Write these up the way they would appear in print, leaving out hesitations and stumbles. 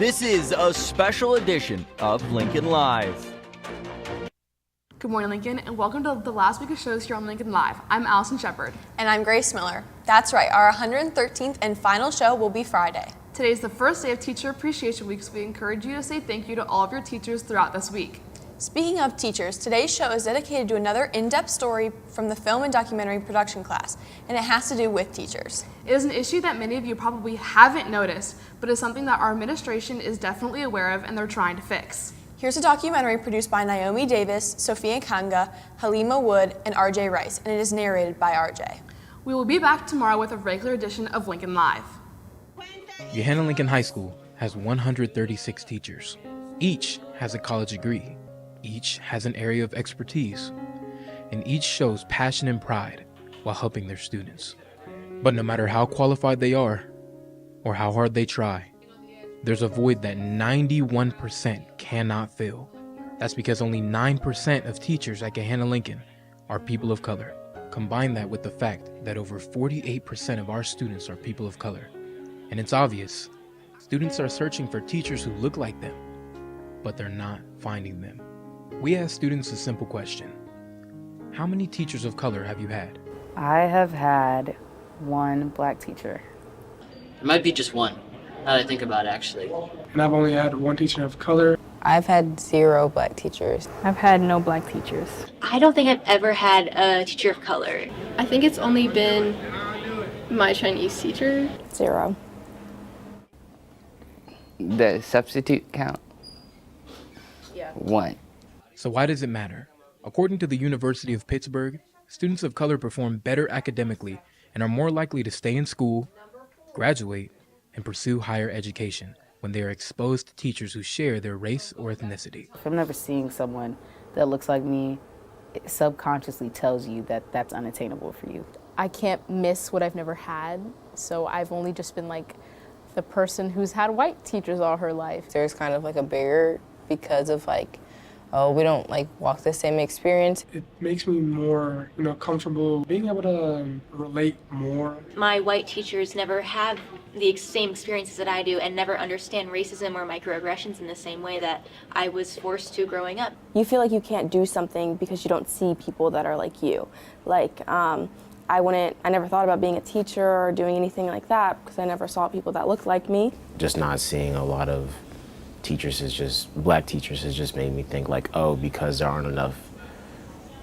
This is a special edition of Lincoln Live. Good morning, Lincoln, and welcome to the last week of shows here on Lincoln Live. I'm Allison Shepard. And I'm Grace Miller. That's right, our 113th and final show will be Friday. Today is the first day of Teacher Appreciation Week, so we encourage you to say thank you to all of your teachers throughout this week. Speaking of teachers, today's show is dedicated to another in-depth story from the film and documentary production class, and it has to do with teachers. It is an issue that many of you probably haven't noticed, but is something that our administration is definitely aware of and they're trying to fix. Here's a documentary produced by Naomi Davis, Sophia Kanga, Halima Wood, and RJ Rice, and it is narrated by RJ. We will be back tomorrow with a regular edition of Lincoln Live. Gahanna Lincoln High School has 136 teachers. Each has a college degree. Each has an area of expertise. And each shows passion and pride while helping their students. But no matter how qualified they are, or how hard they try, there's a void that 91% cannot fill. That's because only 9% of teachers at Gahanna Lincoln are people of color. Combine that with the fact that over 48% of our students are people of color. And it's obvious, students are searching for teachers who look like them, but they're not finding them. We asked students a simple question. How many teachers of color have you had? I have had one black teacher. It might be just one, now that I think about it, actually. And I've only had one teacher of color. I've had 0 black teachers. I've had no black teachers. I don't think I've ever had a teacher of color. I think it's only been my Chinese teacher. 0. The substitute count? Yeah. 1. So why does it matter? According to the University of Pittsburgh, students of color perform better academically and are more likely to stay in school, graduate, and pursue higher education when they are exposed to teachers who share their race or ethnicity. If I'm never seeing someone that looks like me, it subconsciously tells you that that's unattainable for you. I can't miss what I've never had, so I've only just been like the person who's had white teachers all her life. There's kind of like a barrier because of like, oh, we don't like walk the same experience. It makes me more, comfortable being able to relate more. My white teachers never have the same experiences that I do and never understand racism or microaggressions in the same way that I was forced to growing up. You feel like you can't do something because you don't see people that are like you. Like, I never thought about being a teacher or doing anything like that because I never saw people that looked like me. Just not seeing a lot of black teachers has just made me think like, oh, because there aren't enough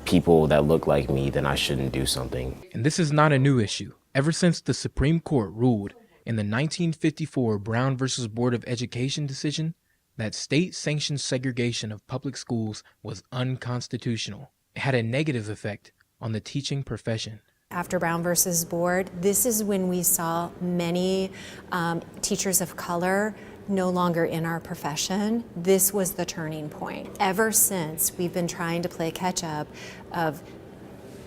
people that look like me, then I shouldn't do something. And this is not a new issue. Ever since the Supreme Court ruled in the 1954 Brown versus Board of Education decision that state-sanctioned segregation of public schools was unconstitutional, it had a negative effect on the teaching profession. After Brown versus Board, this is when we saw many teachers of color no longer in our profession. This was the turning point. Ever since, we've been trying to play catch up of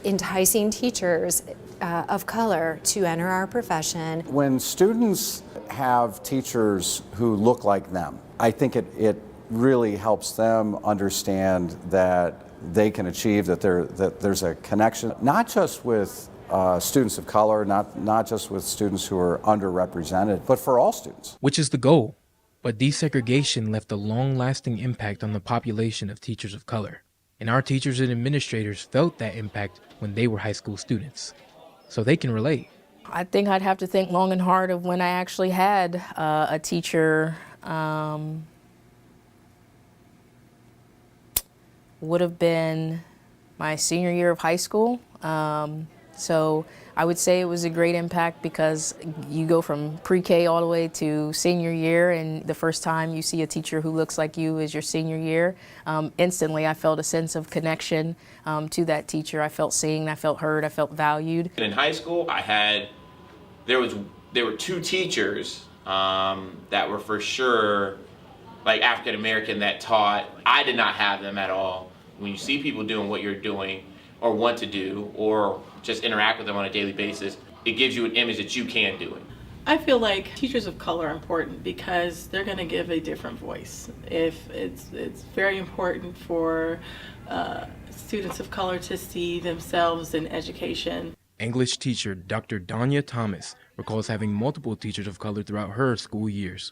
enticing teachers of color to enter our profession. When students have teachers who look like them, I think it really helps them understand that they can achieve, that there's a connection, not just with students of color, not just with students who are underrepresented, but for all students. Which is the goal. But desegregation left a long-lasting impact on the population of teachers of color. And our teachers and administrators felt that impact when they were high school students. So they can relate. I think I'd have to think long and hard of when I actually had a teacher. Would have been my senior year of high school. So I would say it was a great impact because you go from pre-K all the way to senior year, and the first time you see a teacher who looks like you is your senior year. Instantly I felt a sense of connection to that teacher. I felt seen, I felt heard, I felt valued. In high school, there were 2 teachers that were for sure like African American that taught. I did not have them at all. When you see people doing what you're doing or want to do or just interact with them on a daily basis, it gives you an image that you can do it. I feel like teachers of color are important because they're going to give a different voice. If it's very important for students of color to see themselves in education. English teacher Dr. Danya Thomas recalls having multiple teachers of color throughout her school years.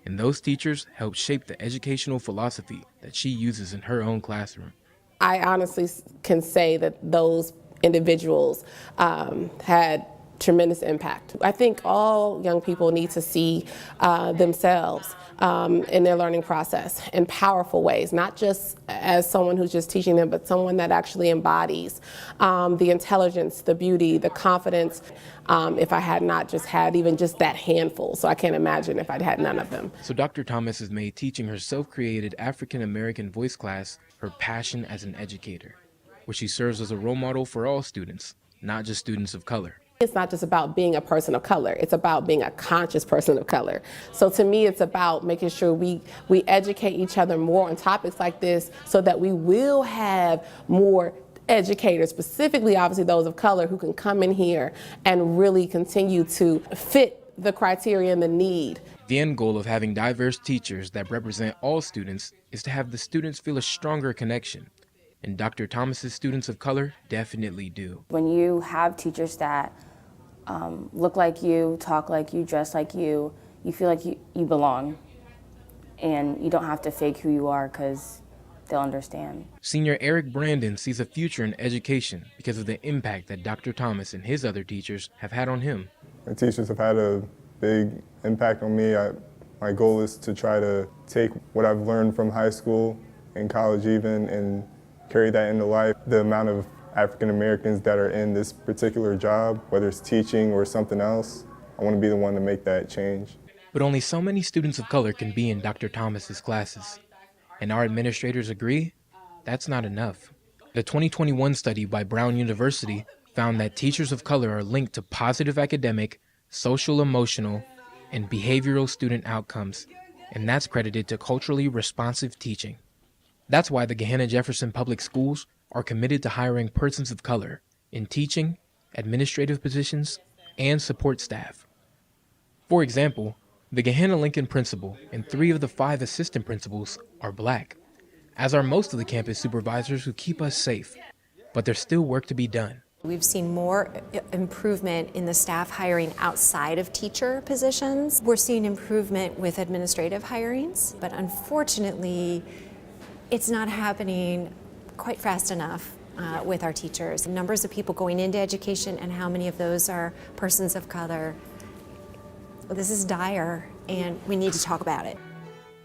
and those teachers help shape the educational philosophy that she uses in her own classroom. I honestly can say that those individuals had tremendous impact. I think all young people need to see themselves in their learning process in powerful ways, not just as someone who's just teaching them, but someone that actually embodies the intelligence, the beauty, the confidence. If I had not just had even just that handful, so I can't imagine if I'd had none of them. So Dr. Thomas has made teaching her self-created African American voice class her passion as an educator, where she serves as a role model for all students, not just students of color. It's not just about being a person of color, it's about being a conscious person of color. So to me, it's about making sure we educate each other more on topics like this so that we will have more educators, specifically obviously those of color, who can come in here and really continue to fit the criteria and the need. The end goal of having diverse teachers that represent all students is to have the students feel a stronger connection. And Dr. Thomas's students of color definitely do. When you have teachers that look like you, talk like you, dress like you, you feel like you belong. And you don't have to fake who you are because they'll understand. Senior Eric Brandon sees a future in education because of the impact that Dr. Thomas and his other teachers have had on him. My teachers have had a big impact on me. My goal is to try to take what I've learned from high school and college even and carry that into life. The amount of African Americans that are in this particular job, whether it's teaching or something else, I want to be the one to make that change. But only so many students of color can be in Dr. Thomas's classes. And our administrators agree that's not enough. The 2021 study by Brown University found that teachers of color are linked to positive academic, social, emotional, and behavioral student outcomes, and that's credited to culturally responsive teaching. That's why the Gahanna Jefferson Public Schools are committed to hiring persons of color in teaching, administrative positions, and support staff. For example, the Gahanna Lincoln principal and 3 of the 5 assistant principals are black, as are most of the campus supervisors who keep us safe. But there's still work to be done. We've seen more improvement in the staff hiring outside of teacher positions. We're seeing improvement with administrative hirings, but unfortunately, it's not happening quite fast enough with our teachers. Numbers of people going into education and how many of those are persons of color. This is dire, and we need to talk about it.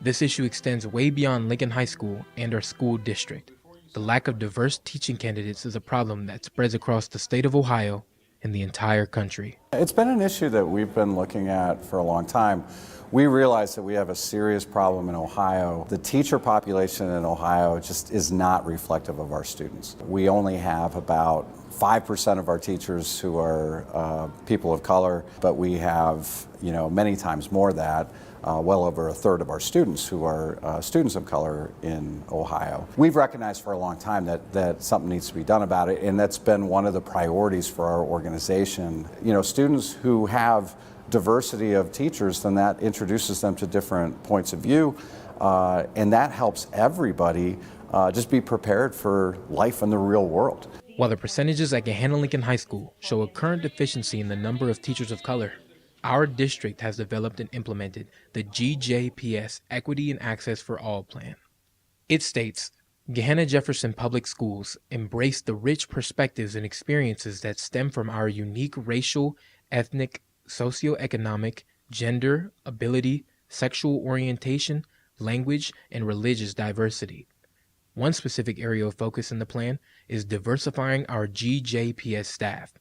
This issue extends way beyond Lincoln High School and our school district. The lack of diverse teaching candidates is a problem that spreads across the state of Ohio and the entire country. It's been an issue that we've been looking at for a long time. We realize that we have a serious problem in Ohio. The teacher population in Ohio just is not reflective of our students. We only have about 5% of our teachers who are people of color, but we have, many times more that. Well over a third of our students who are students of color in Ohio. We've recognized for a long time that something needs to be done about it, and that's been one of the priorities for our organization. Students who have diversity of teachers, then that introduces them to different points of view, and that helps everybody just be prepared for life in the real world. While the percentages at Gahanna Lincoln High School show a current deficiency in the number of teachers of color, our district has developed and implemented the GJPS Equity and Access for All plan. It states, Gahanna Jefferson Public Schools embrace the rich perspectives and experiences that stem from our unique racial, ethnic, socioeconomic, gender, ability, sexual orientation, language, and religious diversity. One specific area of focus in the plan is diversifying our GJPS staff,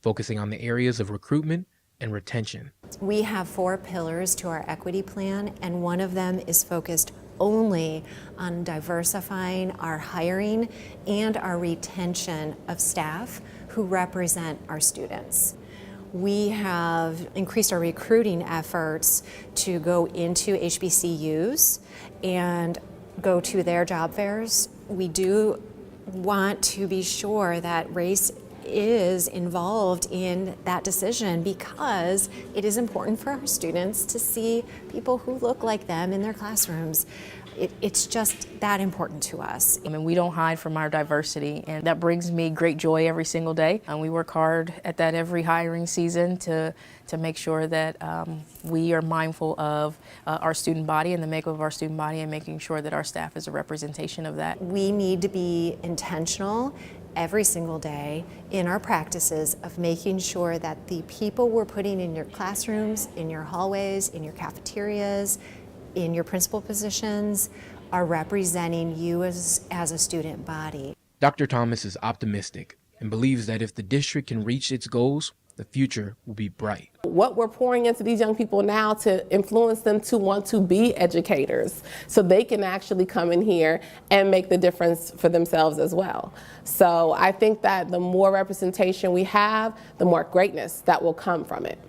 focusing on the areas of recruitment and retention. We have 4 pillars to our equity plan, and one of them is focused only on diversifying our hiring and our retention of staff who represent our students. We have increased our recruiting efforts to go into HBCUs and go to their job fairs. We do want to be sure that race is involved in that decision because it is important for our students to see people who look like them in their classrooms. It's just that important to us. I mean, we don't hide from our diversity, and that brings me great joy every single day. And we work hard at that every hiring season to make sure that we are mindful of our student body and the makeup of our student body, and making sure that our staff is a representation of that. We need to be intentional every single day in our practices of making sure that the people we're putting in your classrooms, in your hallways, in your cafeterias, in your principal positions are representing you as a student body. Dr. Thomas is optimistic and believes that if the district can reach its goals, the future will be bright. What we're pouring into these young people now to influence them to want to be educators so they can actually come in here and make the difference for themselves as well. So I think that the more representation we have, the more greatness that will come from it.